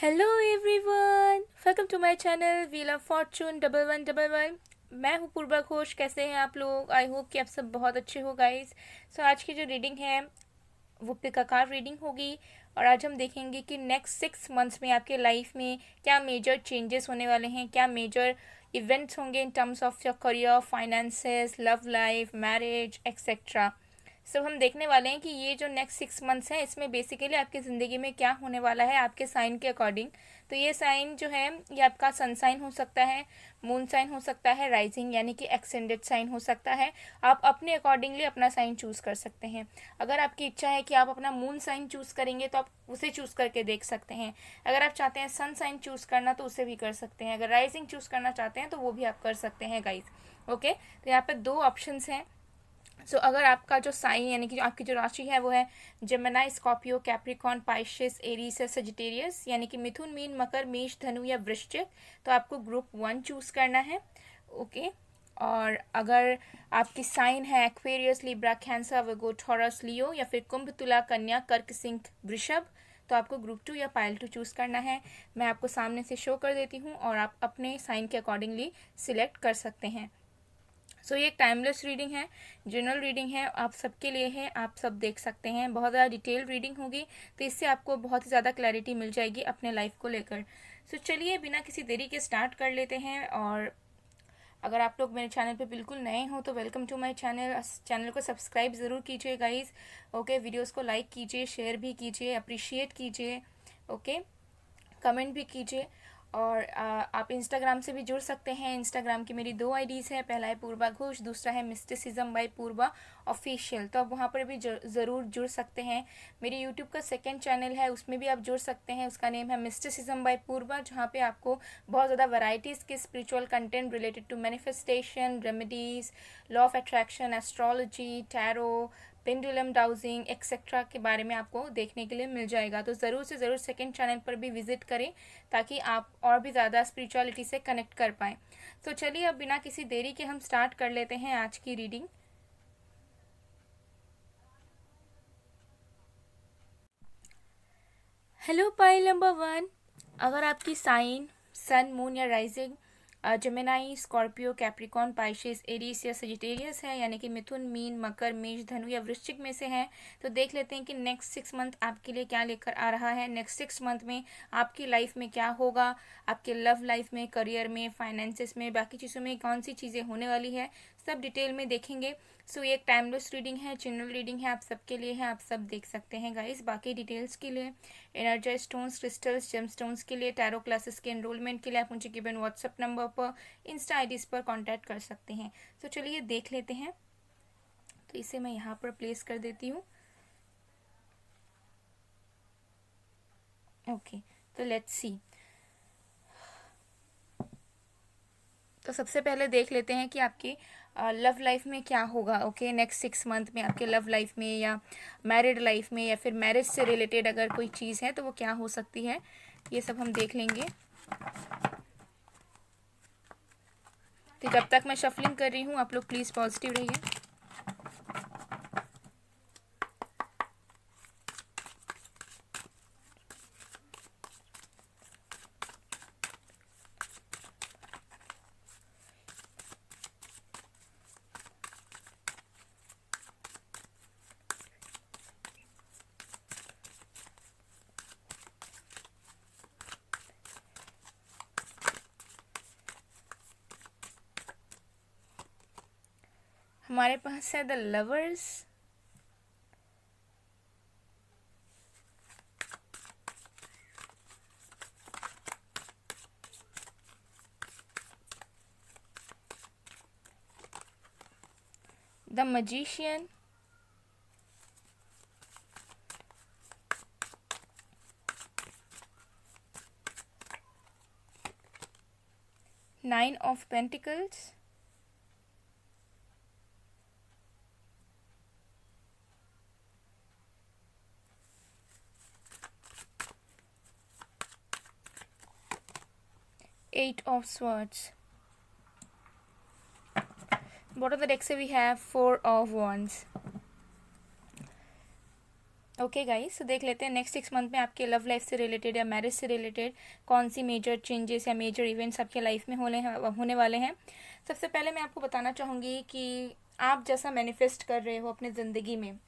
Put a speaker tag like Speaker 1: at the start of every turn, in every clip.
Speaker 1: Hello everyone, welcome to my channel wheel of fortune 1111। मैं हूँ पूर्वा घोष। कैसे हैं आप लोग? आई होप कि आप सब बहुत अच्छे हो गाइस। सो आज की जो रीडिंग है वो पिकाकार रीडिंग होगी और आज हम देखेंगे कि नेक्स्ट 6 मंथ्स में आपके लाइफ में क्या मेजर चेंजेस होने वाले हैं, क्या मेजर इवेंट्स होंगे in terms of your career, finances, love life, marriage etcetera. So हम देखने वाले हैं कि ये जो नेक्स्ट 6 मंथ्स हैं इसमें बेसिकली आपकी ज़िंदगी में क्या होने वाला है आपके साइन के अकॉर्डिंग। तो ये साइन जो है ये आपका सन साइन हो सकता है, मून साइन हो सकता है, राइजिंग यानी कि एक्सटेंडेड साइन हो सकता है। आप अपने अकॉर्डिंगली अपना साइन चूज़ कर सकते हैं। अगर आपकी इच्छा है कि आप अपना मून साइन चूज़ करेंगे तो आप उसे चूज़ करके देख सकते हैं। अगर आप चाहते हैं सन साइन चूज़ करना तो उसे भी कर सकते हैं। अगर राइजिंग चूज़ करना चाहते हैं तो वो भी आप कर सकते हैं गाइज। ओके, तो यहाँ पर दो ऑप्शंस हैं। सो अगर आपका जो साइन यानी कि आपकी जो राशि है वो है Gemini, Scorpio, Capricorn, Pisces, Aries या सजिटेरियस यानी कि मिथुन, मीन, मकर, मेष, धनु या वृश्चिक, तो आपको ग्रुप 1 चूज़ करना है। ओके, और अगर आपकी साइन है एक्वेरियस, लिब्रा, कैंसर, वर्गो, टॉरस, लियो या फिर कुंभ, तुला, कन्या, कर्क, सिंह, वृषभ, तो आपको ग्रुप 2 या पाइल 2 चूज़ करना है। मैं आपको सामने से शो कर देती हूँ और आप अपने साइन के अकॉर्डिंगली सिलेक्ट कर सकते हैं। सो ये एक टाइमलेस रीडिंग है, जनरल रीडिंग है, आप सबके लिए है, आप सब देख सकते हैं। बहुत ज़्यादा डिटेल रीडिंग होगी तो इससे आपको बहुत ही ज़्यादा क्लैरिटी मिल जाएगी अपने लाइफ को लेकर। सो चलिए बिना किसी देरी के स्टार्ट कर लेते हैं। और अगर आप लोग मेरे चैनल पे बिल्कुल नए हो तो welcome to my channel. Channel को सब्सक्राइब ज़रूर कीजिए गाइज़। ओके, वीडियोज़ को लाइक कीजिए, शेयर भी कीजिए, अप्रिशिएट कीजिए। ओके, कमेंट भी कीजिए। और आप इंस्टाग्राम से भी जुड़ सकते हैं। इंस्टाग्राम की मेरी 2 आईडीज़ है, पहला है पूर्वा घोष, दूसरा है मिस्टिसिज्म बाय पूर्वा ऑफिशियल। तो आप वहाँ पर भी ज़रूर जुड़ सकते हैं। मेरी यूट्यूब का सेकंड चैनल है, उसमें भी आप जुड़ सकते हैं, उसका नेम है मिस्टिसिज्म बाय पूर्वा, जहाँ पे आपको बहुत ज़्यादा वैराइटीज़ के spiritual content related to manifestation, remedies, law of attraction, astrology, tarot, pendulum dowsing etcetera के बारे में आपको देखने के लिए मिल जाएगा। तो ज़रूर से ज़रूर सेकंड चैनल पर भी विजिट करें ताकि आप और भी ज़्यादा स्पिरिचुअलिटी से कनेक्ट कर पाएँ। तो चलिए अब बिना किसी देरी के हम स्टार्ट कर लेते हैं आज की रीडिंग। Hello pile number 1। अगर आपकी साइन सन, मून या rising Gemini, Scorpio, Capricorn, Pisces, Aries या सजिटेरियस है यानी कि मिथुन, मीन, मकर, मेष, धनु या वृश्चिक में से है, तो देख लेते हैं कि नेक्स्ट 6 मंथ आपके लिए क्या लेकर आ रहा है। नेक्स्ट 6 मंथ में आपकी लाइफ में क्या होगा, आपके लव लाइफ में, करियर में, फाइनेंसेस में, बाकी चीज़ों में कौन सी चीज़ें होने वाली है, सब डिटेल में देखेंगे। सो ये एक टाइमलेस रीडिंग है, जनरल रीडिंग है, आप सबके लिए है, आप सब देख सकते हैं गाइस। बाकी डिटेल्स के लिए, energise stones, crystals, gem stones के लिए, टैरो क्लासेस के एनरोलमेंट के लिए आप मुझे गिवन व्हाट्सएप नंबर पर, इंस्टा आईडीज पर कांटेक्ट कर सकते हैं। तो चलिए देख लेते हैं। तो इसे मैं यहाँ पर प्लेस कर देती हूँ। ओके, तो लेट्स सी। तो सबसे पहले देख लेते हैं कि आपकी लव लाइफ में क्या होगा। ओके, नेक्स्ट 6 मंथ में आपके लव लाइफ में या मैरिड लाइफ में या फिर मैरिज से रिलेटेड अगर कोई चीज़ है तो वो क्या हो सकती है, ये सब हम देख लेंगे। तो जब तक मैं शफलिंग कर रही हूँ आप लोग प्लीज़ पॉजिटिव रहिए। हमारे पास है the Lovers, the Magician, Nine of Pentacles, Eight of Swords. Bottom of the deck से we have 4 of wands। Okay guys, तो देख लेते हैं नेक्स्ट 6 मंथ में आपके लव लाइफ से रिलेटेड या मैरिज से रिलेटेड कौन सी मेजर चेंजेस या मेजर इवेंट्स आपके लाइफ में होने वाले हैं। सबसे पहले मैं आपको बताना चाहूँगी कि आप जैसा मैनिफेस्ट कर रहे हो अपनी ज़िंदगी में,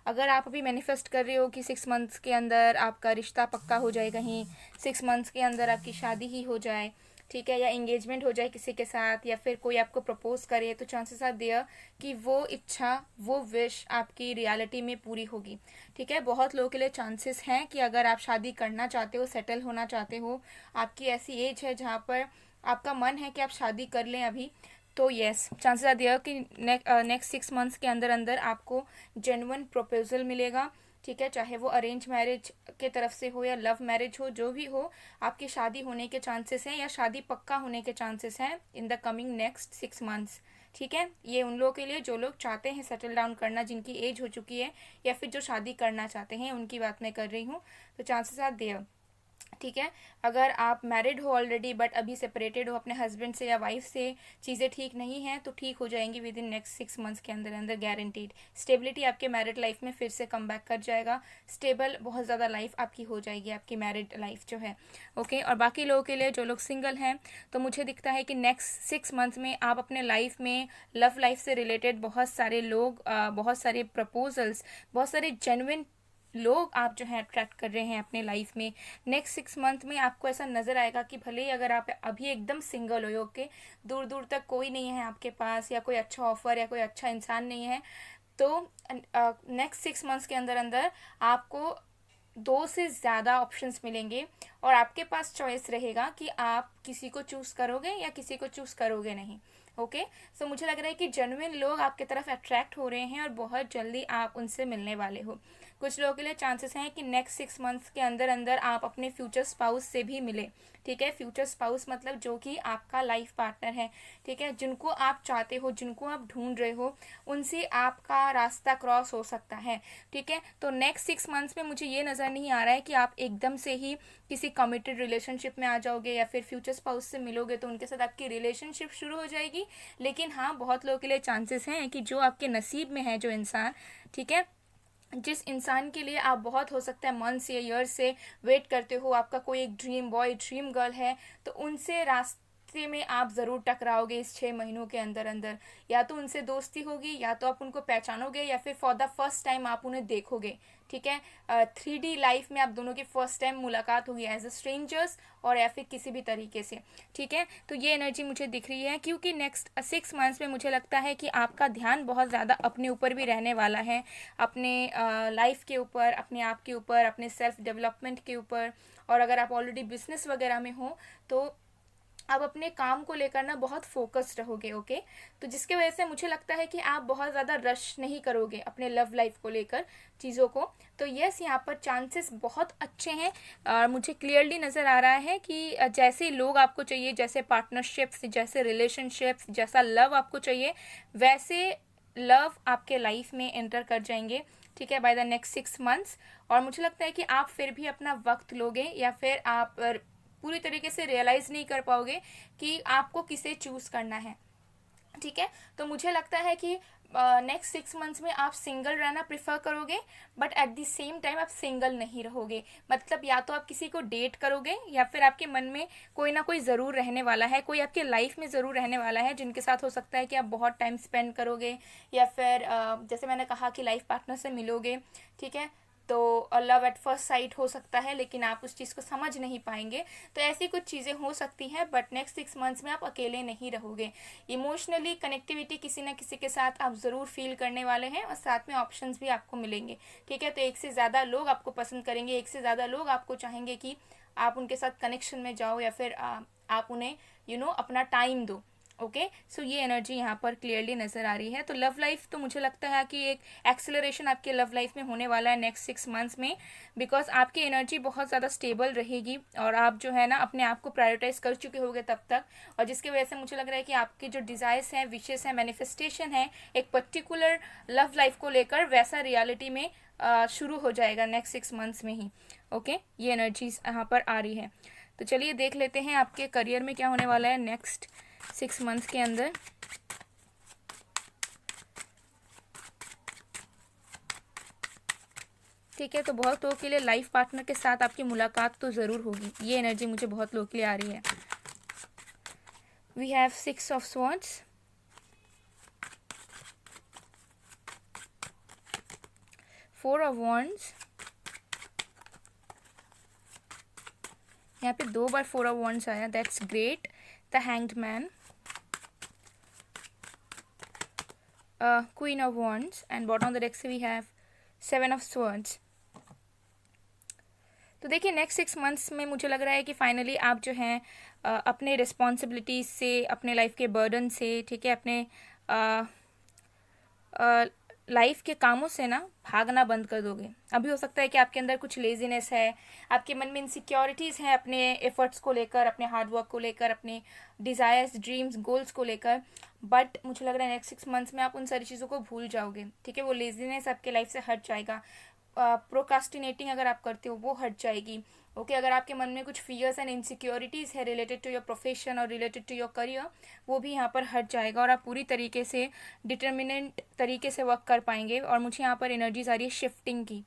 Speaker 1: अगर आप अभी मैनिफेस्ट कर रहे हो कि 6 मंथ्स के अंदर आपका रिश्ता पक्का हो जाए, कहीं 6 मंथ्स के अंदर आपकी शादी ही हो जाए, ठीक है, या इंगेजमेंट हो जाए किसी के साथ, या फिर कोई आपको प्रपोज करे, तो चांसेस आर देयर कि वो इच्छा, वो विश आपकी रियलिटी में पूरी होगी। ठीक है, बहुत लोगों के लिए चांसेस हैं कि अगर आप शादी करना चाहते हो, सेटल होना चाहते हो, आपकी ऐसी एज है जहाँ पर आपका मन है कि आप शादी कर लें अभी, तो येस, चांसेस आर देयर कि नेक्स्ट 6 मंथ्स के अंदर अंदर आपको जेन्युइन प्रपोजल मिलेगा। ठीक है, चाहे वो अरेंज मैरिज के तरफ से हो या लव मैरिज हो, जो भी हो, आपकी शादी होने के चांसेस हैं या शादी पक्का होने के चांसेस हैं in the coming next 6 months. ठीक है, ये उन लोगों के लिए जो लोग चाहते हैं सेटल डाउन करना, जिनकी एज हो चुकी है, या फिर जो शादी करना चाहते हैं, उनकी बात मैं कर रही हूँ। तो चांसेस आर देयर। ठीक है, अगर आप मैरिड हो ऑलरेडी बट अभी सेपरेटेड हो अपने हस्बैंड से या वाइफ से, चीज़ें ठीक नहीं हैं, तो ठीक हो जाएंगी विद इन नेक्स्ट 6 मंथ्स के अंदर अंदर, गारंटीड। स्टेबिलिटी आपके मैरिड लाइफ में फिर से कम बैक कर जाएगा, स्टेबल बहुत ज़्यादा लाइफ आपकी हो जाएगी, आपकी मैरिड लाइफ जो है। ओके, और बाकी लोगों के लिए जो लोग सिंगल हैं, तो मुझे दिखता है कि नेक्स्ट 6 मंथ्स में आप अपने लाइफ में लव लाइफ से रिलेटेड बहुत सारे लोग, बहुत सारे प्रपोजल्स, बहुत सारे जेन्युइन लोग आप जो है अट्रैक्ट कर रहे हैं अपने लाइफ में। नेक्स्ट 6 मंथ में आपको ऐसा नज़र आएगा कि भले ही अगर आप अभी एकदम सिंगल हो, ओके, दूर दूर तक कोई नहीं है आपके पास, या कोई अच्छा ऑफर या कोई अच्छा इंसान नहीं है, तो नेक्स्ट 6 मंथ्स के अंदर अंदर आपको 2 से ज़्यादा ऑप्शंस मिलेंगे, और आपके पास चॉइस रहेगा कि आप किसी को चूज़ करोगे या किसी को चूज़ करोगे नहीं। ओके, सो मुझे लग रहा है कि जेन्युइन लोग आपके तरफ अट्रैक्ट हो रहे हैं और बहुत जल्दी आप उनसे मिलने वाले हो। कुछ लोगों के लिए चांसेस हैं कि नेक्स्ट 6 मंथ्स के अंदर अंदर आप अपने फ्यूचर स्पाउस से भी मिले। ठीक है, फ्यूचर स्पाउस मतलब जो कि आपका लाइफ पार्टनर है, ठीक है, जिनको आप चाहते हो, जिनको आप ढूंढ रहे हो, उनसे आपका रास्ता क्रॉस हो सकता है। ठीक है, तो नेक्स्ट 6 मंथ्स में मुझे ये नज़र नहीं आ रहा है कि आप एकदम से ही किसी कमिटेड रिलेशनशिप में आ जाओगे या फिर फ्यूचर स्पाउस से मिलोगे तो उनके साथ आपकी रिलेशनशिप शुरू हो जाएगी। लेकिन हाँ, बहुत लोगों के लिए चांसेस हैं कि जो आपके नसीब में है जो इंसान, ठीक है, जिस इंसान के लिए आप बहुत हो सकता है मंथ्स या ईयर से वेट करते हो, आपका कोई एक ड्रीम बॉय ड्रीम गर्ल है, तो उनसे रास्ते में आप ज़रूर टकराओगे इस 6 महीनों के अंदर अंदर। या तो उनसे दोस्ती होगी, या तो आप उनको पहचानोगे, या फिर फॉर द फर्स्ट टाइम आप उन्हें देखोगे। ठीक है, 3D लाइफ में आप दोनों की फर्स्ट टाइम मुलाकात होगी एज अ स्ट्रेंजर्स, और या फिर किसी भी तरीके से। ठीक है, तो ये एनर्जी मुझे दिख रही है, क्योंकि नेक्स्ट 6 मंथ्स में मुझे लगता है कि आपका ध्यान बहुत ज़्यादा अपने ऊपर भी रहने वाला है, अपने लाइफ के ऊपर, अपने आप के ऊपर, अपने सेल्फ डेवलपमेंट के ऊपर। और अगर आप ऑलरेडी बिजनेस वगैरह में हो, तो आप अपने काम को लेकर ना बहुत फोकस्ड रहोगे। ओके, तो जिसके वजह से मुझे लगता है कि आप बहुत ज़्यादा रश नहीं करोगे अपने लव लाइफ को लेकर चीज़ों को। तो यस, यहाँ पर चांसेस बहुत अच्छे हैं, और मुझे क्लियरली नज़र आ रहा है कि जैसे लोग आपको चाहिए, जैसे पार्टनरशिप्स, जैसे रिलेशनशिप्स, जैसा लव आपको चाहिए, वैसे लव आपके लाइफ में एंटर कर जाएंगे। ठीक है, बाय द नेक्स्ट 6 मंथ्स। और मुझे लगता है कि आप फिर भी अपना वक्त लोगे, या फिर आप पूरी तरीके से रियलाइज़ नहीं कर पाओगे कि आपको किसे चूज़ करना है। ठीक है, तो मुझे लगता है कि नेक्स्ट 6 मंथ्स में आप सिंगल रहना प्रिफर करोगे, but at the same time आप सिंगल नहीं रहोगे। मतलब या तो आप किसी को डेट करोगे, या फिर आपके मन में कोई ना कोई ज़रूर रहने वाला है, कोई आपके लाइफ में ज़रूर रहने वाला है, जिनके साथ हो सकता है कि आप बहुत टाइम स्पेंड करोगे, या फिर जैसे मैंने कहा कि लाइफ पार्टनर से मिलोगे। ठीक है, तो लव एट फर्स्ट साइट हो सकता है, लेकिन आप उस चीज़ को समझ नहीं पाएंगे। तो ऐसी कुछ चीज़ें हो सकती हैं, बट नेक्स्ट 6 मंथ्स में आप अकेले नहीं रहोगे। इमोशनली कनेक्टिविटी किसी ना किसी के साथ आप ज़रूर फील करने वाले हैं, और साथ में ऑप्शंस भी आपको मिलेंगे। ठीक है, तो एक से ज़्यादा लोग आपको पसंद करेंगे, एक से ज़्यादा लोग आपको चाहेंगे कि आप उनके साथ कनेक्शन में जाओ, या फिर आप उन्हें अपना टाइम दो। ओके, सो ये एनर्जी यहाँ पर क्लियरली नज़र आ रही है। तो लव लाइफ तो मुझे लगता है कि एक एक्सेलरेशन आपके लव लाइफ में होने वाला है नेक्स्ट 6 मंथ्स में, बिकॉज आपकी एनर्जी बहुत ज़्यादा स्टेबल रहेगी, और आप जो है ना अपने आप को प्रायोरिटाइज कर चुके होंगे तब तक, और जिसकी वजह से मुझे लग रहा है कि आपके जो डिज़ायर्स हैं, विशेस हैं, मैनिफेस्टेशन है एक पर्टिकुलर लव लाइफ को लेकर, वैसा रियलिटी में शुरू हो जाएगा नेक्स्ट 6 मंथ्स में ही। ओके, ये एनर्जीज यहाँ पर आ रही है। तो चलिए देख लेते हैं आपके करियर में क्या होने वाला है नेक्स्ट 6 मंथ्स के अंदर। ठीक है, तो बहुत लोगों के लिए लाइफ पार्टनर के साथ आपकी मुलाकात तो ज़रूर होगी, ये एनर्जी मुझे बहुत लोगों के लिए आ रही है। We have 6 of swords, 4 of wands, यहाँ पे 2 बार 4 ऑफ वॉन्ड्स आया, that's great. The hanged man, queen of wands and bottom of the deck से वी हैव 7 ऑफ स्वॉर्ड्स। तो देखिए नेक्स्ट 6 मंथ्स में मुझे लग रहा है कि फाइनली आप जो हैं अपने रिस्पॉन्सिबिलिटीज से, अपने लाइफ के बर्डन से, ठीक है, अपने लाइफ के कामों से ना भागना बंद कर दोगे। अभी हो सकता है कि आपके अंदर कुछ लेजीनेस है, आपके मन में इनसिक्योरिटीज़ हैं अपने एफर्ट्स को लेकर, अपने हार्डवर्क को लेकर, अपने डिज़ायर्स, ड्रीम्स, गोल्स को लेकर, बट मुझे लग रहा है नेक्स्ट 6 मंथ्स में आप उन सारी चीज़ों को भूल जाओगे। ठीक है, वो लेजीनेस आपके लाइफ से हट जाएगा। प्रोकास्टिनेटिंग अगर आप करते हो वो हट जाएगी। ओके, अगर आपके मन में कुछ फियर्स एंड इनसिक्योरिटीज़ है रिलेटेड टू योर प्रोफेशन और रिलेटेड टू योर करियर, वो भी यहाँ पर हट जाएगा और आप पूरी तरीके से डिटर्मिनेंट तरीके से वर्क कर पाएंगे। और मुझे यहाँ पर एनर्जीज आ रही है शिफ्टिंग की।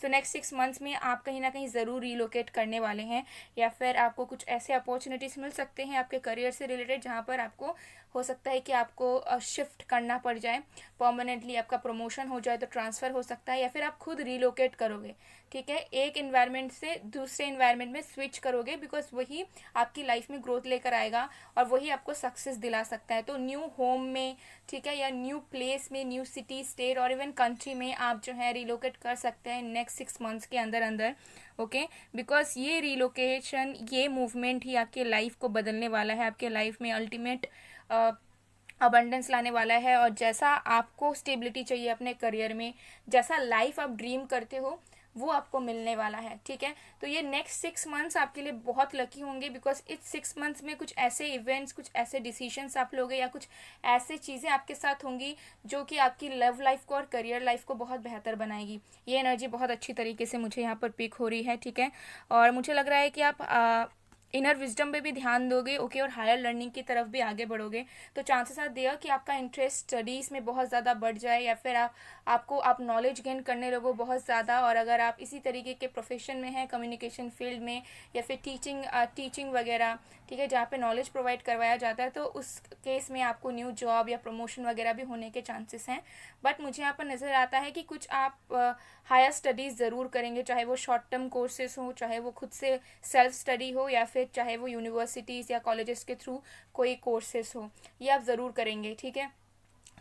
Speaker 1: सो नेक्स्ट 6 मंथ्स में आप कहीं ना कहीं ज़रूर रिलोकेट करने वाले हैं, या फिर आपको कुछ ऐसे अपॉर्चुनिटीज़ मिल सकते हैं आपके करियर से रिलेटेड जहाँ पर आपको हो सकता है कि आपको शिफ्ट करना पड़ जाए, परमानेंटली आपका प्रमोशन हो जाए तो ट्रांसफ़र हो सकता है, या फिर आप खुद रिलोकेट करोगे। ठीक है, एक इन्वायरमेंट से दूसरे इन्वायरमेंट में स्विच करोगे, बिकॉज वही आपकी लाइफ में ग्रोथ लेकर आएगा और वही आपको सक्सेस दिला सकता है। तो न्यू होम में, ठीक है, या न्यू प्लेस में, न्यू सिटी, स्टेट और इवन कंट्री में आप जो है रिलोकेट कर सकते हैं नेक्स्ट 6 मंथ्स के अंदर अंदर। ओके, बिकॉज ये रिलोकेशन, ये मूवमेंट ही आपके लाइफ को बदलने वाला है, आपके लाइफ में अल्टीमेट अबंडेंस लाने वाला है। और जैसा आपको स्टेबिलिटी चाहिए अपने करियर में, जैसा लाइफ आप ड्रीम करते हो, वो आपको मिलने वाला है। ठीक है, तो ये नेक्स्ट 6 मंथ्स आपके लिए बहुत लकी होंगे, बिकॉज इस 6 मंथ्स में कुछ ऐसे इवेंट्स, कुछ ऐसे डिसीजंस आप लोगे, या कुछ ऐसे चीज़ें आपके साथ होंगी जो कि आपकी लव लाइफ को और करियर लाइफ को बहुत बेहतर बनाएगी। ये एनर्जी बहुत अच्छी तरीके से मुझे यहाँ पर पिक हो रही है। ठीक है, और मुझे लग रहा है कि आप इनर विजडम पे भी ध्यान दोगे। ओके, और हायर लर्निंग की तरफ भी आगे बढ़ोगे, तो चांसेस आर देयर कि आपका इंटरेस्ट स्टडीज़ में बहुत ज़्यादा बढ़ जाए, या फिर आप नॉलेज गेन करने लगो बहुत ज़्यादा। और अगर आप इसी तरीके के प्रोफेशन में हैं, कम्युनिकेशन फील्ड में, या फिर टीचिंग वगैरह, ठीक है, जहाँ पे नॉलेज प्रोवाइड करवाया जाता है, तो उस केस में आपको न्यू जॉब या प्रमोशन वगैरह भी होने के चांसेस हैं। बट मुझे यहाँ पर नज़र आता है कि कुछ आप हायर स्टडीज़ ज़रूर करेंगे, चाहे वो शॉर्ट टर्म कोर्सेज हो, चाहे वो खुद से सेल्फ स्टडी हो, या फिर चाहे वो यूनिवर्सिटीज़ या कॉलेजेस के थ्रू कोई कोर्सेज हो, ये आप ज़रूर करेंगे। ठीक है,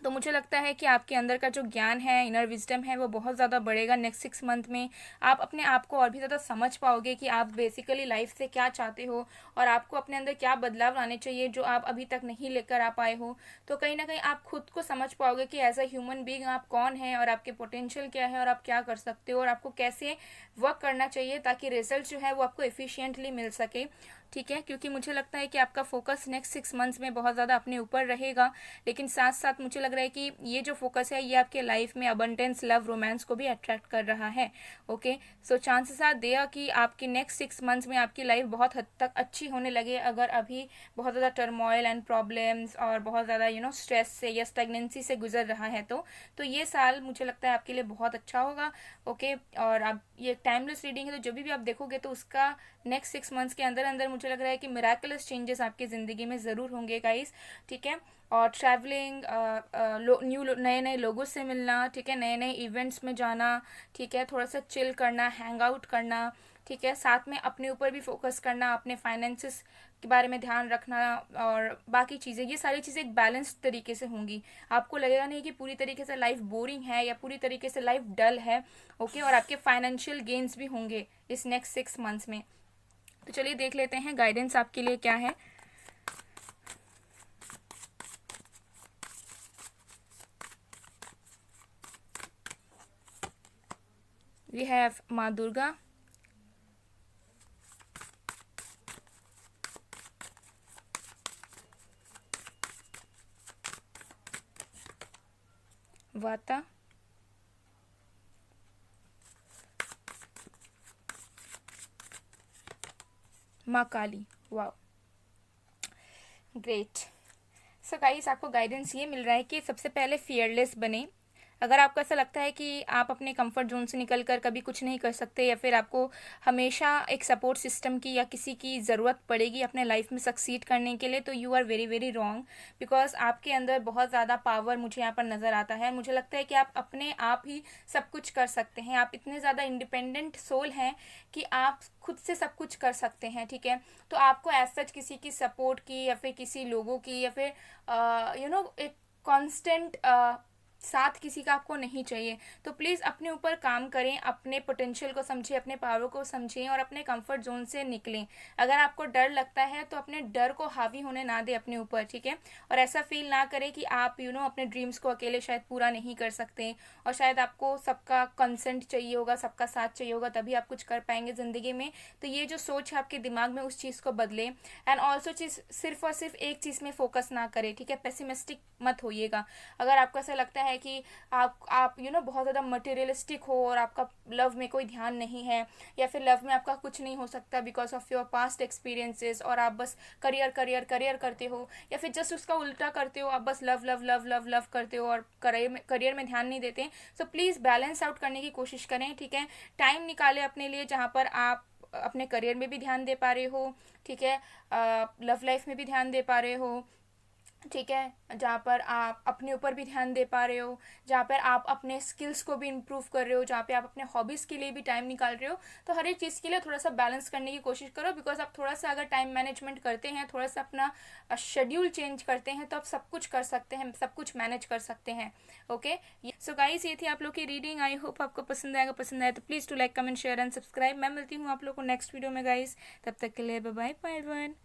Speaker 1: तो मुझे लगता है कि आपके अंदर का जो ज्ञान है, इनर विजडम है, वो बहुत ज़्यादा बढ़ेगा नेक्स्ट 6 मंथ में। आप अपने आप को और भी ज़्यादा समझ पाओगे कि आप बेसिकली लाइफ से क्या चाहते हो, और आपको अपने अंदर क्या बदलाव लाने चाहिए जो आप अभी तक नहीं लेकर आ पाए हो। तो कहीं ना कहीं आप खुद को समझ पाओगे कि एज अ ह्यूमन बीइंग आप कौन है, और आपके पोटेंशियल क्या है, और आप क्या कर सकते हो, और आपको कैसे वर्क करना चाहिए ताकि रिजल्ट जो है वो आपको एफिशिएंटली मिल सके। ठीक है, क्योंकि मुझे लगता है कि आपका फोकस नेक्स्ट 6 मंथ्स में बहुत ज़्यादा अपने ऊपर रहेगा, लेकिन साथ साथ मुझे लग रहा है कि ये जो फोकस है ये आपके लाइफ में अबंडेंस, लव, रोमांस को भी अट्रैक्ट कर रहा है। Okay, so chances are there कि आपके नेक्स्ट 6 मंथ्स में आपकी लाइफ बहुत हद तक अच्छी होने लगे। अगर अभी बहुत ज़्यादा टर्मोइल एंड प्रॉब्लम्स और बहुत ज़्यादा स्ट्रेस से या स्टेगनेंसी से गुजर रहा है, तो ये साल मुझे लगता है आपके लिए बहुत अच्छा होगा। ओके, और आप ये टाइमलेस रीडिंग है, तो जब भी आप देखोगे तो उसका नेक्स्ट 6 मंथ्स के अंदर अंदर मुझे लग रहा है कि मिराकुलस चेंजेस आपकी ज़िंदगी में ज़रूर होंगे गाइस। ठीक है, और ट्रैवलिंग, नए नए लोगों से मिलना, ठीक है, नए नए इवेंट्स में जाना, ठीक है, थोड़ा सा चिल करना, हैंग आउट करना, ठीक है, साथ में अपने ऊपर भी फोकस करना, अपने फाइनेंसेस के बारे में ध्यान रखना, और बाकी चीज़ें, ये सारी चीज़ें एक बैलेंस तरीके से होंगी। आपको लगेगा नहीं कि पूरी तरीके से लाइफ बोरिंग है या पूरी तरीके से लाइफ डल है। ओके, और आपके फाइनेंशियल गेन्स भी होंगे इस नेक्स्ट 6 मंथ्स में। तो चलिए देख लेते हैं गाइडेंस आपके लिए क्या है। वी हैव माँ दुर्गा, वाता, माँ Kali. Wow, great. So guys, आपको गाइडेंस ये मिल रहा है कि सबसे पहले फियरलेस बने, अगर आपको ऐसा लगता है कि आप अपने कंफर्ट जोन से निकल कर कभी कुछ नहीं कर सकते, या फिर आपको हमेशा एक सपोर्ट सिस्टम की या किसी की ज़रूरत पड़ेगी अपने लाइफ में सक्सीड करने के लिए, तो you are very very wrong. Because आपके अंदर बहुत ज़्यादा पावर मुझे यहाँ पर नज़र आता है। मुझे लगता है कि आप अपने आप ही सब कुछ कर सकते हैं। आप इतने ज़्यादा इंडिपेंडेंट सोल हैं कि आप खुद से सब कुछ कर सकते हैं, ठीक है। तो आपको एज सच किसी की सपोर्ट की या फिर किसी लोगों की या फिर एक कांस्टेंट साथ किसी का आपको नहीं चाहिए। तो प्लीज़ अपने ऊपर काम करें, अपने पोटेंशियल को समझें, अपने पावर को समझें और अपने कंफर्ट जोन से निकलें। अगर आपको डर लगता है तो अपने डर को हावी होने ना दें अपने ऊपर, ठीक है। और ऐसा फील ना करें कि आप अपने ड्रीम्स को अकेले शायद पूरा नहीं कर सकते, और शायद आपको सबका कंसेंट चाहिए होगा, सबका साथ चाहिए होगा, तभी आप कुछ कर पाएंगे ज़िंदगी में। तो ये जो सोच है आपके दिमाग में, उस चीज़ को बदले। एंड ऑल्सो चीज़ सिर्फ और सिर्फ एक चीज़ में फोकस ना करें, ठीक है। पेसिमिस्टिक मत होइएगा। अगर आपको ऐसा लगता है कि आप बहुत ज़्यादा मटेरियलिस्टिक हो और आपका लव में कोई ध्यान नहीं है, या फिर लव में आपका कुछ नहीं हो सकता because of your past experiences, और आप बस करियर करियर करियर करते हो, या फिर जस्ट उसका उल्टा करते हो, आप बस love love love love love करते हो और करियर में ध्यान नहीं देते, सो प्लीज़ बैलेंस आउट करने की कोशिश करें, ठीक है। टाइम निकालें अपने लिए जहाँ पर आप अपने करियर में भी ध्यान दे पा रहे हो, ठीक है, लव लाइफ में भी ध्यान दे पा रहे हो, ठीक है, जहाँ पर आप अपने ऊपर भी ध्यान दे पा रहे हो, जहाँ पर आप अपने स्किल्स को भी इम्प्रूव कर रहे हो, जहाँ पे आप अपने हॉबीज़ के लिए भी टाइम निकाल रहे हो। तो हर एक चीज़ के लिए थोड़ा सा बैलेंस करने की कोशिश करो, बिकॉज आप थोड़ा सा अगर टाइम मैनेजमेंट करते हैं, थोड़ा सा अपना शेड्यूल चेंज करते हैं, तो आप सब कुछ कर सकते हैं, सब कुछ मैनेज कर सकते हैं। ओके, सो गाइस, ये थी आप लोग की रीडिंग। आई होप आपको पसंद आएगा। पसंद आए तो please to like, comment, share and subscribe. मैं मिलती हूँ आप लोग को नेक्स्ट वीडियो में गाइस। तब तक के लिए bye bye pile 1।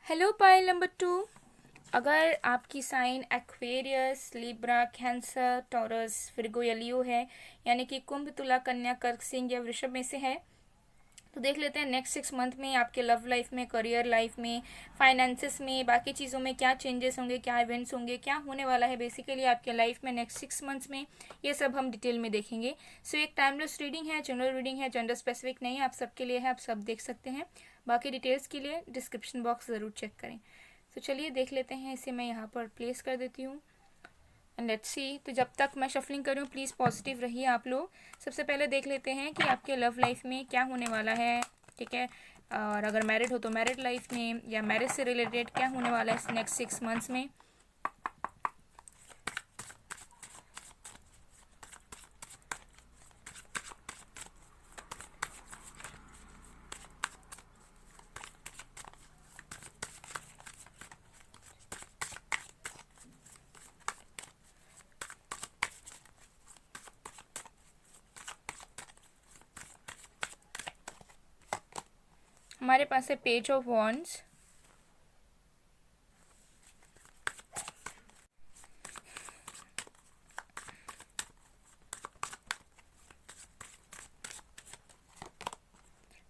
Speaker 1: Hello pile number 2। अगर आपकी sign Aquarius, Libra, Cancer, Taurus, Virgo या लियो है, यानी कि कुंभ, तुला, कन्या, कर्क, सिंह या वृषभ में से है, तो देख लेते हैं नेक्स्ट 6 मंथ में आपके लव लाइफ में, करियर लाइफ में, फाइनेंसेस में, बाकी चीज़ों में क्या चेंजेस होंगे, क्या इवेंट्स होंगे, क्या होने वाला है बेसिकली आपके लाइफ में नेक्स्ट 6 मंथ्स में। ये सब हम डिटेल में देखेंगे। सो एक टाइमलेस रीडिंग है, जनरल रीडिंग है, जेंडर स्पेसिफिक नहीं है, आप सबके लिए है, आप सब देख सकते हैं। बाकी डिटेल्स के लिए डिस्क्रिप्शन बॉक्स ज़रूर चेक करें। तो चलिए देख लेते हैं। इसे मैं यहाँ पर प्लेस कर देती हूँ एंड लेट्स सी। तो जब तक मैं शफलिंग कर रही हूँ, प्लीज़ पॉजिटिव रहिए आप लोग। सबसे पहले देख लेते हैं कि आपके लव लाइफ में क्या होने वाला है, ठीक है। और अगर मैरिड हो तो मैरिड लाइफ में, या मैरिज से रिलेटेड क्या होने वाला है नेक्स्ट 6 मंथ्स में। हमारे पास है Page of Wands,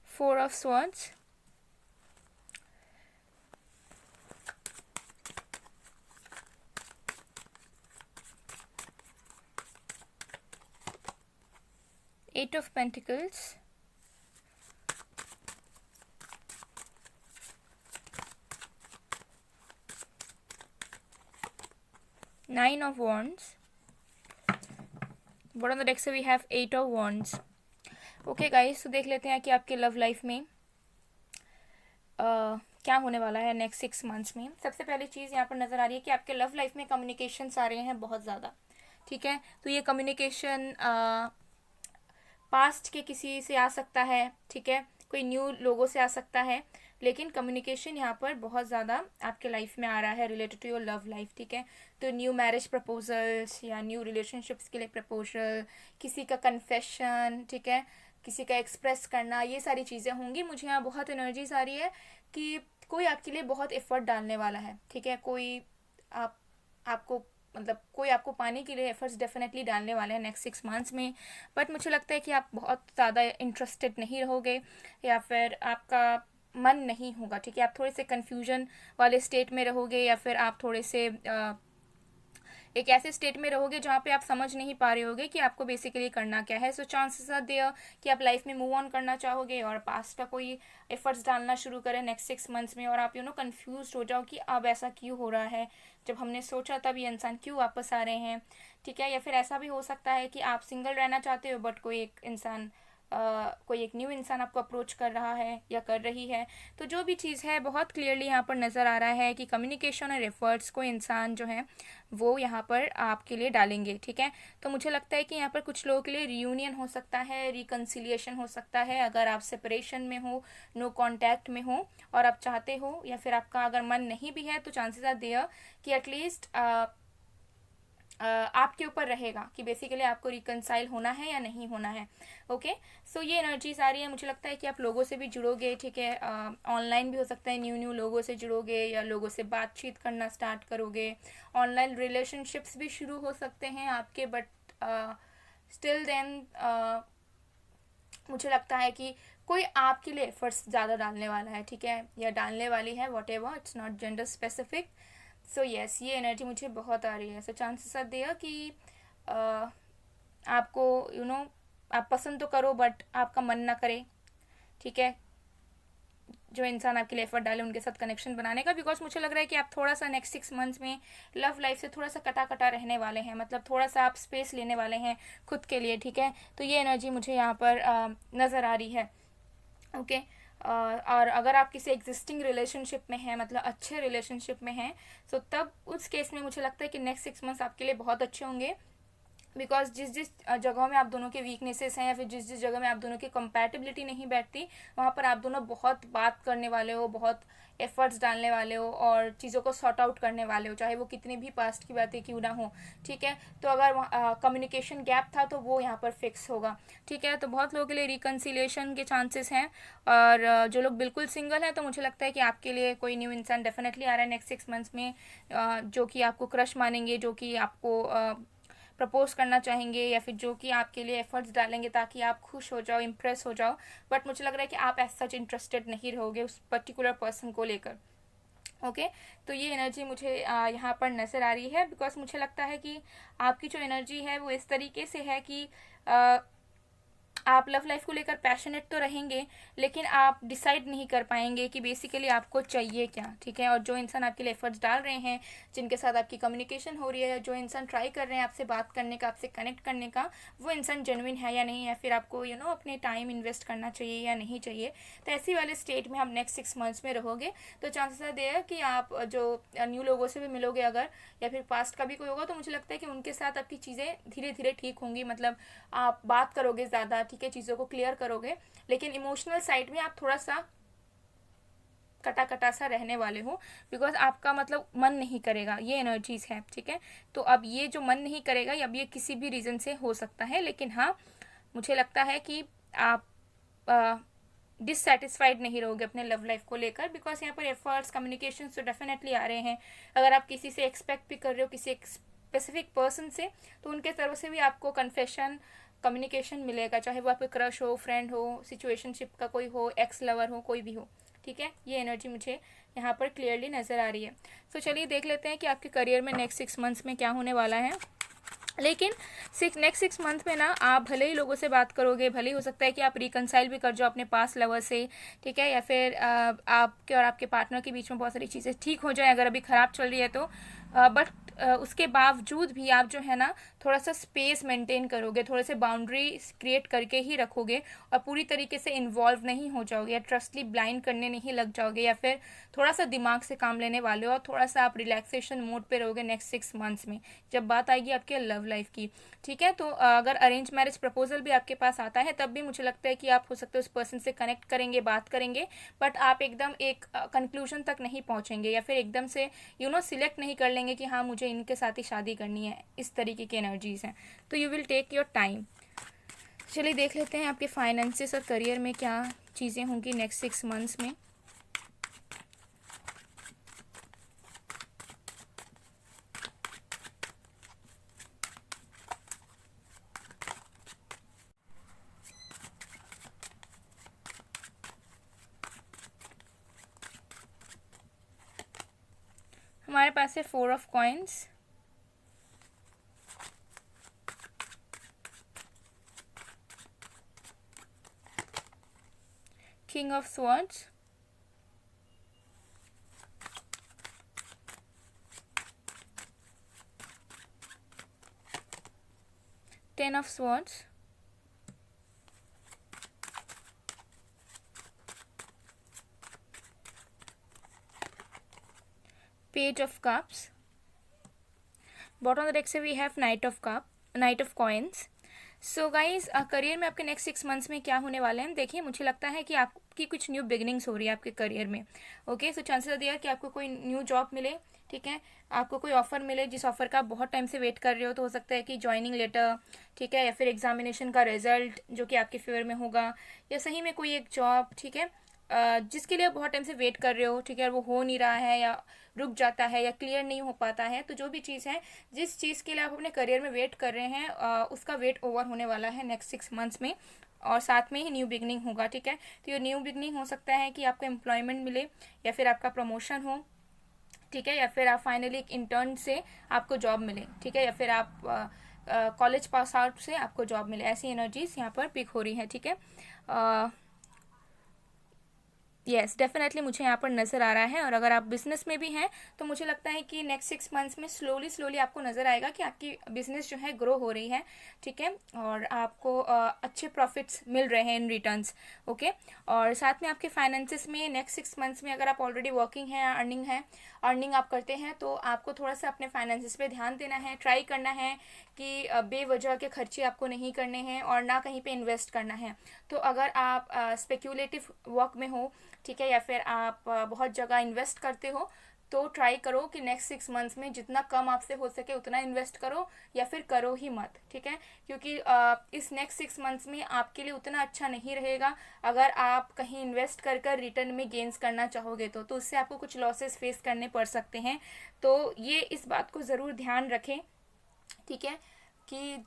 Speaker 1: Four of Swords, Eight of Pentacles, Nine of Wands. Bottom of the deck से we have Eight of Wands. Okay guys, तो देख लेते हैं कि आपके लव लाइफ में क्या होने वाला है नेक्स्ट 6 मंथ्स में। सबसे पहली चीज़ यहाँ पर नज़र आ रही है कि आपके लव लाइफ में कम्युनिकेशंस आ रहे हैं बहुत ज़्यादा, ठीक है। तो ये कम्युनिकेशन पास्ट के किसी से आ सकता है, ठीक है, कोई न्यू लोगों से आ सकता है, लेकिन कम्युनिकेशन यहाँ पर बहुत ज़्यादा आपके लाइफ में आ रहा है related to your love life, ठीक है। तो न्यू मैरिज प्रपोजल्स या न्यू रिलेशनशिप्स के लिए प्रपोजल, किसी का कन्फेशन, ठीक है, किसी का एक्सप्रेस करना, ये सारी चीज़ें होंगी। मुझे यहाँ बहुत एनर्जीज आ रही है कि कोई आपके लिए बहुत एफर्ट डालने वाला है, ठीक है। कोई आपको मतलब कोई आपको पाने के लिए एफर्ट्स डेफिनेटली डालने वाले हैं नेक्स्ट 6 मंथ्स में। बट मुझे लगता है कि आप बहुत ज़्यादा इंटरेस्टेड नहीं रहोगे, या फिर आपका मन नहीं होगा, ठीक है। आप थोड़े से कन्फ्यूजन वाले स्टेट में रहोगे, या फिर आप थोड़े से एक ऐसे स्टेट में रहोगे जहाँ पे आप समझ नहीं पा रहे होगे कि आपको बेसिकली करना क्या है. सो चांसेस आर देयर कि आप लाइफ में मूव ऑन करना चाहोगे और पास्ट का कोई एफर्ट्स डालना शुरू करें नेक्स्ट 6 मंथ्स में, और आप कंफ्यूज हो जाओ कि अब ऐसा क्यों हो रहा है, जब हमने सोचा तब ये इंसान क्यों वापस आ रहे हैं. ठीक है. या फिर ऐसा भी हो सकता है कि आप सिंगल रहना चाहते हो बट कोई एक न्यू इंसान आपको अप्रोच कर रहा है या कर रही है. तो जो भी चीज़ है बहुत क्लियरली यहाँ पर नज़र आ रहा है कि कम्युनिकेशन और एफर्ट्स को इंसान जो है वो यहाँ पर आपके लिए डालेंगे. ठीक है. तो मुझे लगता है कि यहाँ पर कुछ लोगों के लिए रियूनियन हो सकता है, रिकन्सिलिएशन हो सकता है अगर आप सेपरेशन में हो, नो कॉन्टैक्ट में हो और आप चाहते हो, या फिर आपका अगर मन नहीं भी है तो चांसेस आर देयर कि एटलीस्ट आपके ऊपर रहेगा कि बेसिकली आपको रिकनसाइल होना है या नहीं होना है. ओके. सो ये एनर्जीज आ रही है. मुझे लगता है कि आप लोगों से भी जुड़ोगे. ठीक है. ऑनलाइन भी हो सकता है, न्यू न्यू लोगों से जुड़ोगे या लोगों से बातचीत करना स्टार्ट करोगे. ऑनलाइन रिलेशनशिप्स भी शुरू हो सकते हैं आपके, बट स्टिल देन मुझे लगता है कि कोई आपके लिए एफर्ट्स ज़्यादा डालने वाला है. ठीक है. या डालने वाली है, what ever, it's not gender specific. So yes, ये एनर्जी मुझे बहुत आ रही है. सो चांसेस आर देयर कि आपको आप पसंद तो करो बट आपका मन ना करे. ठीक है. जो इंसान आपके लिए एफर्ट डाले उनके साथ कनेक्शन बनाने का, बिकॉज मुझे लग रहा है कि आप थोड़ा सा नेक्स्ट 6 मंथ्स में लव लाइफ से थोड़ा सा कटा कटा रहने वाले हैं. मतलब थोड़ा सा आप स्पेस लेने वाले हैं खुद के लिए. ठीक है. तो ये एनर्जी मुझे यहाँ पर नज़र आ रही है. ओके. और अगर आप किसी एग्जिस्टिंग रिलेशनशिप में हैं, मतलब अच्छे रिलेशनशिप में हैं, तो तब उस केस में मुझे लगता है कि नेक्स्ट 6 मंथ्स आपके लिए बहुत अच्छे होंगे. बिकॉज जिस जिस जगहों में आप दोनों के वीकनेसेस हैं या फिर जिस जिस जगह में आप दोनों की कंपैटिबिलिटी नहीं बैठती, वहाँ पर आप दोनों बहुत बात करने वाले हो, बहुत एफर्ट्स डालने वाले हो और चीज़ों को सॉर्ट आउट करने वाले हो, चाहे वो कितनी भी पास्ट की बातें क्यों ना हो. ठीक है. तो अगर कम्युनिकेशन गैप था तो वो यहाँ पर फिक्स होगा. ठीक है. तो बहुत लोगों के लिए रिकन्सिलिएशन के चांसेस हैं. और जो लोग बिल्कुल सिंगल हैं तो मुझे लगता है कि आपके लिए कोई न्यू इंसान डेफिनेटली आ रहा है नेक्स्ट 6 मंथ्स में, जो कि आपको क्रश मानेंगे, जो कि आपको प्रपोज करना चाहेंगे, या फिर जो कि आपके लिए एफर्ट्स डालेंगे ताकि आप खुश हो जाओ, इम्प्रेस हो जाओ. बट मुझे लग रहा है कि आप एज सच इंटरेस्टेड नहीं रहोगे उस पर्टिकुलर पर्सन को लेकर. ओके. तो ये एनर्जी मुझे यहाँ पर नज़र आ रही है. बिकॉज मुझे लगता है कि आपकी जो एनर्जी है वो इस तरीके से है कि आप लव लाइफ को लेकर पैशनेट तो रहेंगे, लेकिन आप डिसाइड नहीं कर पाएंगे कि बेसिकली आपको चाहिए क्या. ठीक है. और जो इंसान आपके लिए एफर्ट्स डाल रहे हैं, जिनके साथ आपकी कम्युनिकेशन हो रही है, जो इंसान ट्राई कर रहे हैं आपसे बात करने का, आपसे कनेक्ट करने का, वो इंसान जेन्युइन है या नहीं है, फिर आपको अपने टाइम इन्वेस्ट करना चाहिए या नहीं चाहिए. तो ऐसी वाले स्टेट में आप नेक्स्ट 6 मंथ्स में रहोगे. तो चांसेस है देयर कि आप जो न्यू लोगों से भी मिलोगे अगर, या फिर पास्ट का भी कोई होगा, तो मुझे लगता है कि उनके साथ आपकी चीज़ें धीरे धीरे ठीक होंगी. मतलब आप बात करोगे ज़्यादा. ठीक है. चीज़ों को क्लियर करोगे, लेकिन इमोशनल साइड में आप थोड़ा सा कटा कटा सा रहने वाले हो. बिकॉज आपका मतलब मन नहीं करेगा, ये एनर्जीज है. ठीक है. तो अब ये जो मन नहीं करेगा, अब ये किसी भी रीज़न से हो सकता है, लेकिन हाँ मुझे लगता है कि आप डिससेटिस्फाइड नहीं रहोगे अपने लव लाइफ को लेकर. बिकॉज यहाँ पर एफर्ट्स, कम्युनिकेशन तो डेफिनेटली आ रहे हैं. अगर आप किसी से एक्सपेक्ट भी कर रहे हो, किसी स्पेसिफिक पर्सन से, तो उनके तरफ से भी आपको कन्फेशन, कम्युनिकेशन मिलेगा, चाहे वो आपके क्रश हो, फ्रेंड हो, सिचुएशनशिप का कोई हो, एक्स लवर हो, कोई भी हो. ठीक है. ये एनर्जी मुझे यहाँ पर क्लियरली नज़र आ रही है. तो चलिए देख लेते हैं कि आपके करियर में नेक्स्ट 6 मंथ्स में क्या होने वाला है. लेकिन नेक्स्ट 6 मंथ में ना आप भले ही लोगों से बात करोगे, भले ही हो सकता है कि आप रिकनसाइल भी कर जाओ अपने पास लवर से. ठीक है. या फिर आपके और आपके पार्टनर के बीच में बहुत सारी चीज़ें ठीक हो जाए अगर अभी ख़राब चल रही है तो. बट उसके बावजूद भी आप जो है ना थोड़ा सा स्पेस मेंटेन करोगे, थोड़े से बाउंड्री क्रिएट करके ही रखोगे और पूरी तरीके से इन्वॉल्व नहीं हो जाओगे या ट्रस्टली ब्लाइंड करने नहीं लग जाओगे, या फिर थोड़ा सा दिमाग से काम लेने वाले हो और थोड़ा सा आप रिलैक्सेशन मोड पे रहोगे नेक्स्ट 6 मंथ्स में, जब बात आएगी आपके लव लाइफ की. ठीक है. तो अगर अरेंज मैरिज प्रपोजल भी आपके पास आता है तब भी मुझे लगता है कि आप हो सकते हो उस पर्सन से कनेक्ट करेंगे, बात करेंगे, बट आप एकदम एक कंक्लूजन तक नहीं पहुंचेंगे या फिर एकदम से सिलेक्ट नहीं कर लेंगे कि हाँ मुझे इनके साथ ही शादी करनी है. इस तरीके की एनर्जीज हैं. तो you will take your time. चलिए देख लेते हैं आपके फाइनेंसेस और करियर में क्या चीज़ें होंगी नेक्स्ट 6 मंथ्स में. हमारे पास है 4 of coins, King of Swords, Ten of Swords, Page of Cups. Bottom of the deck से we have Knight of Coins. So guys, career में आपके नेक्स्ट 6 मंथ्स में क्या होने वाले हैं देखिए. मुझे लगता है कि आपकी कुछ न्यू बिगनिंग्स हो रही है आपके करियर में. Okay, so chances are there कि आपको कोई न्यू जॉब मिले. ठीक है, आपको कोई ऑफर मिले जिस ऑफर का आप बहुत टाइम से वेट कर रहे हो. तो हो सकता है कि ज्वाइनिंग लेटर, ठीक है, या फिर एग्जामिनेशन का रिजल्ट जो कि आपके फेवर में होगा, या सही में कोई एक जॉब, ठीक है, जिसके लिए आप बहुत टाइम से वेट कर रहे हो. ठीक है, वो हो नहीं रहा है या रुक जाता है या क्लियर नहीं हो पाता है. तो जो भी चीज़ है, जिस चीज़ के लिए आप अपने करियर में वेट कर रहे हैं, उसका वेट ओवर होने वाला है नेक्स्ट 6 मंथ्स में. और साथ में ही न्यू बिगनिंग होगा. ठीक है, तो ये न्यू बिगनिंग हो सकता है कि आपको एम्प्लॉयमेंट मिले, या फिर आपका प्रमोशन हो. ठीक है, या फिर आप फाइनली एक इंटर्न से आपको जॉब मिले. ठीक है, या फिर आप कॉलेज पास आउट से आपको जॉब मिले. ऐसी एनर्जीज यहाँ पर पिक हो रही है. ठीक है, यस, डेफिनेटली मुझे यहाँ पर नज़र आ रहा है. और अगर आप बिजनेस में भी हैं तो मुझे लगता है कि नेक्स्ट 6 मंथ्स में स्लोली आपको नज़र आएगा कि आपकी बिजनेस जो है ग्रो हो रही है. ठीक है, और आपको अच्छे प्रॉफिट्स मिल रहे हैं इन रिटर्न्स. ओके, और साथ में आपके फाइनेंसेस में नेक्स्ट 6 मंथ्स में अगर आप ऑलरेडी वर्किंग हैं, अर्निंग आप करते हैं, तो आपको थोड़ा सा अपने फाइनेंसेस पे ध्यान देना है. ट्राई करना है कि बेवजह के खर्चे आपको नहीं करने हैं और ना कहीं पे इन्वेस्ट करना है. तो अगर आप स्पेक्यूलेटिव वर्क में हो, ठीक है, या फिर आप बहुत जगह इन्वेस्ट करते हो, तो ट्राई करो कि नेक्स्ट 6 मंथ्स में जितना कम आपसे हो सके उतना इन्वेस्ट करो, या फिर करो ही मत. ठीक है, क्योंकि इस नेक्स्ट 6 मंथ्स में आपके लिए उतना अच्छा नहीं रहेगा अगर आप कहीं इन्वेस्ट कर रिटर्न में गेन्स करना चाहोगे. तो उससे आपको कुछ लॉसेस फेस करने पड़ सकते हैं. तो ये इस बात को ज़रूर ध्यान रखें. ठीक है, कि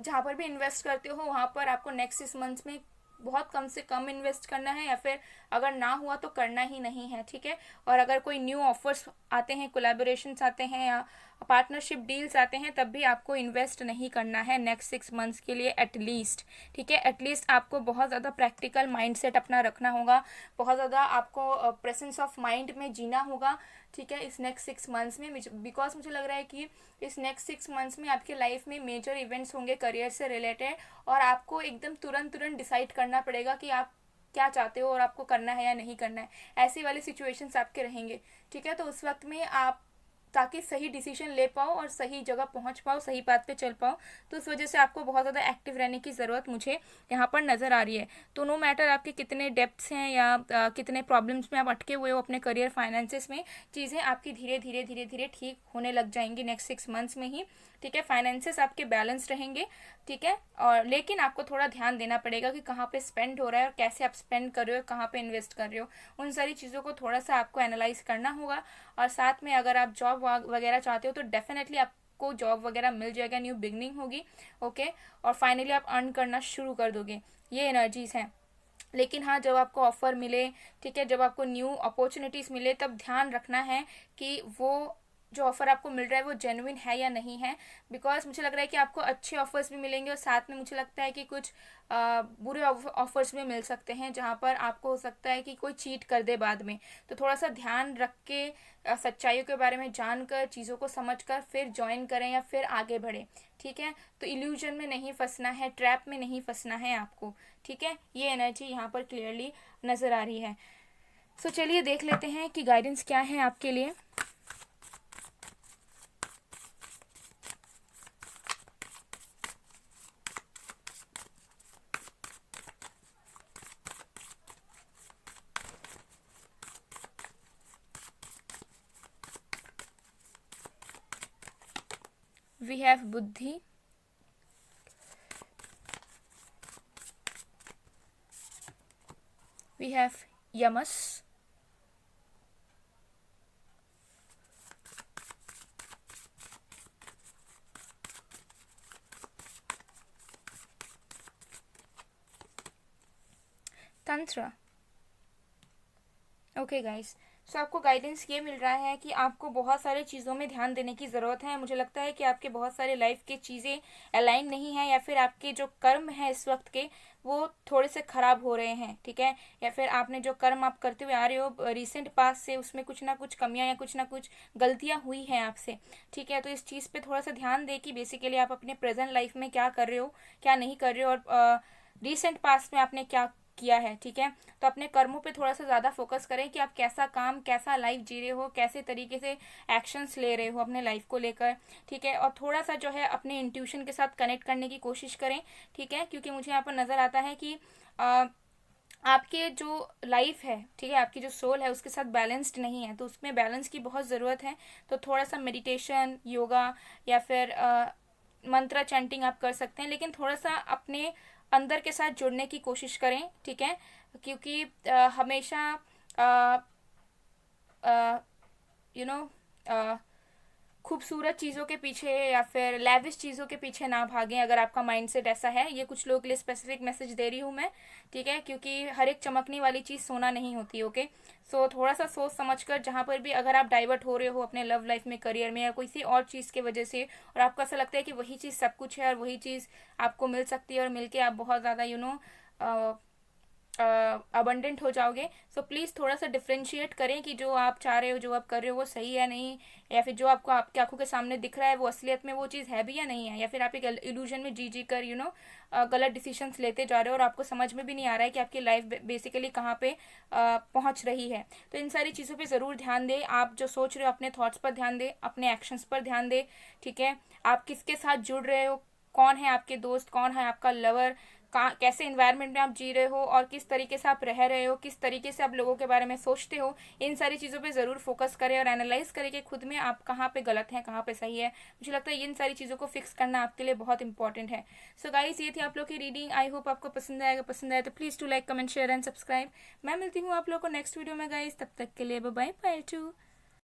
Speaker 1: जहाँ पर भी इन्वेस्ट करते हो वहाँ पर आपको नेक्स्ट 6 मंथ्स में बहुत कम से कम इन्वेस्ट करना है, या फिर अगर ना हुआ तो करना ही नहीं है. ठीक है, और अगर कोई न्यू ऑफर्स आते हैं, कोलैबोरेशंस आते हैं या पार्टनरशिप डील्स आते हैं, तब भी आपको इन्वेस्ट नहीं करना है नेक्स्ट 6 मंथ्स के लिए एटलीस्ट. ठीक है, एटलीस्ट आपको बहुत ज़्यादा प्रैक्टिकल माइंडसेट अपना रखना होगा, बहुत ज़्यादा आपको प्रेजेंस ऑफ माइंड में जीना होगा. ठीक है, इस नेक्स्ट 6 मंथ्स में, बिकॉज मुझे लग रहा है कि इस नेक्स्ट 6 मंथ्स में आपके लाइफ में मेजर इवेंट्स होंगे करियर से रिलेटेड, और आपको एकदम तुरंत डिसाइड करना पड़ेगा कि आप क्या चाहते हो और आपको करना है या नहीं करना है. ऐसी वाले सिचुएशंस आपके रहेंगे. ठीक है, तो उस वक्त में आप, ताकि सही डिसीजन ले पाओ और सही जगह पहुंच पाओ, सही बात पे चल पाओ, तो उस वजह से आपको बहुत ज़्यादा एक्टिव रहने की ज़रूरत मुझे यहाँ पर नज़र आ रही है. तो नो मैटर आपके कितने डेप्थ्स हैं या कितने प्रॉब्लम्स में आप अटके हुए हो अपने करियर फाइनेंसेस में, चीज़ें आपकी धीरे धीरे ठीक होने लग जाएंगी नेक्स्ट 6 मंथ्स में ही. ठीक है, फाइनेंसेस आपके बैलेंस रहेंगे. ठीक है, और लेकिन आपको थोड़ा ध्यान देना पड़ेगा कि कहाँ पे स्पेंड हो रहा है और कैसे आप स्पेंड कर रहे हो, कहाँ पे इन्वेस्ट कर रहे हो. उन सारी चीज़ों को थोड़ा सा आपको एनालाइज करना होगा. और साथ में अगर आप जॉब वगैरह चाहते हो तो डेफिनेटली आपको जॉब वगैरह मिल जाएगा, न्यू बिगनिंग होगी. ओके, और फाइनली आप अर्न करना शुरू कर दोगे. ये एनर्जीज हैं. लेकिन हाँ, जब आपको ऑफर मिले, ठीक है, जब आपको न्यू अपॉर्चुनिटीज़ मिले, तब ध्यान रखना है कि वो जो ऑफ़र आपको मिल रहा है वो जेन्युइन है या नहीं है. बिकॉज मुझे लग रहा है कि आपको अच्छे ऑफर्स भी मिलेंगे, और साथ में मुझे लगता है कि कुछ बुरे ऑफर्स भी मिल सकते हैं जहाँ पर आपको हो सकता है कि कोई चीट कर दे बाद में. तो थोड़ा सा ध्यान रख के, सच्चाइयों के बारे में जानकर, चीज़ों को समझकर फिर ज्वाइन करें या फिर आगे बढ़ें. ठीक है, तो इल्यूजन में नहीं फंसना है, ट्रैप में नहीं फंसना है आपको. ठीक है, ये एनर्जी यहाँ पर क्लियरली नज़र आ रही है. सो चलिए देख लेते हैं कि गाइडेंस क्या है आपके लिए. We have Buddhi, we have Yamas, Tantra. Okay guys, सो आपको गाइडेंस ये मिल रहा है कि आपको बहुत सारी चीज़ों में ध्यान देने की ज़रूरत है। मुझे लगता है कि आपके बहुत सारे लाइफ के चीज़ें अलाइन नहीं है, या फिर आपके जो कर्म है इस वक्त के वो थोड़े से ख़राब हो रहे हैं, ठीक है। या फिर आपने जो कर्म आप करते हुए आ रहे हो रिसेंट पास से, उसमें कुछ ना कुछ कमियां या कुछ ना कुछ गलतियां हुई हैं आपसे, ठीक है। तो इस चीज़ पे थोड़ा सा ध्यान दे कि बेसिकली आप अपने प्रेजेंट लाइफ में क्या कर रहे हो, क्या नहीं कर रहे हो, और रिसेंट पास्ट में आपने क्या किया है, ठीक है। तो अपने कर्मों पे थोड़ा सा ज़्यादा फोकस करें कि आप कैसा काम, कैसा लाइफ जी रहे हो, कैसे तरीके से एक्शंस ले रहे हो अपने लाइफ को लेकर, ठीक है। और थोड़ा सा जो है अपने इंट्यूशन के साथ कनेक्ट करने की कोशिश करें, ठीक है, क्योंकि मुझे यहाँ पर नज़र आता है कि आपके जो लाइफ है, ठीक है, आपकी जो सोल है उसके साथ बैलेंस्ड नहीं है, तो उसमें बैलेंस की बहुत ज़रूरत है। तो थोड़ा सा मेडिटेशन, योगा या फिर मंत्र चैंटिंग आप कर सकते हैं, लेकिन थोड़ा सा अपने अंदर के साथ जुड़ने की कोशिश करें, ठीक है। क्योंकि हमेशा यू नो खूबसूरत चीज़ों के पीछे या फिर लैविश चीज़ों के पीछे ना भागें। अगर आपका माइंडसेट ऐसा है, ये कुछ लोगों के लिए स्पेसिफिक मैसेज दे रही हूँ मैं, ठीक है, क्योंकि हर एक चमकने वाली चीज़ सोना नहीं होती, ओके। सो थोड़ा सा सोच समझ कर, जहाँ पर भी अगर आप डाइवर्ट हो रहे हो अपने लव लाइफ में, करियर में, या किसी और चीज़ की वजह से, और आपको ऐसा लगता है कि वही चीज़ सब कुछ है और वही चीज़ आपको मिल सकती है और मिलके आप बहुत ज़्यादा अबंडेंट हो जाओगे। सो प्लीज़ थोड़ा सा डिफ्रेंशिएट करें कि जो आप चाह रहे हो, जो आप कर रहे हो वो सही है नहीं, या फिर जो आपको आपकी आंखों के सामने दिख रहा है वो असलियत में वो चीज़ है भी या नहीं है, या फिर आप एक इल्यूजन में जी जी कर गलत डिसीजंस लेते जा रहे हो और आपको समझ में भी नहीं आ रहा है कि आपकी लाइफ बेसिकली कहाँ पे पहुँच रही है। तो इन सारी चीज़ों पे ज़रूर ध्यान दें। आप जो सोच रहे हो अपने थॉट्स पर ध्यान दें, अपने एक्शंस पर ध्यान दें, ठीक है। आप किसके साथ जुड़ रहे हो, कौन है आपके दोस्त, कौन है आपका लवर, कैसे इन्वायरमेंट में आप जी रहे हो, और किस तरीके से आप रह रहे हो, किस तरीके से आप लोगों के बारे में सोचते हो, इन सारी चीज़ों पे ज़रूर फोकस करें और एनालाइज करें कि खुद में आप कहाँ पे गलत हैं, कहाँ पे सही है। मुझे लगता है इन सारी चीज़ों को फिक्स करना आपके लिए बहुत इंपॉर्टेंट है। सो गाइस, ये थी आप लोग की रीडिंग। आई होप आपको पसंद आएगा। पसंद आए तो please to like, comment, share and subscribe. मैं मिलती हूँ आप लोग को नेक्स्ट वीडियो में गाइस, तब तक के लिए बाय बाय टू।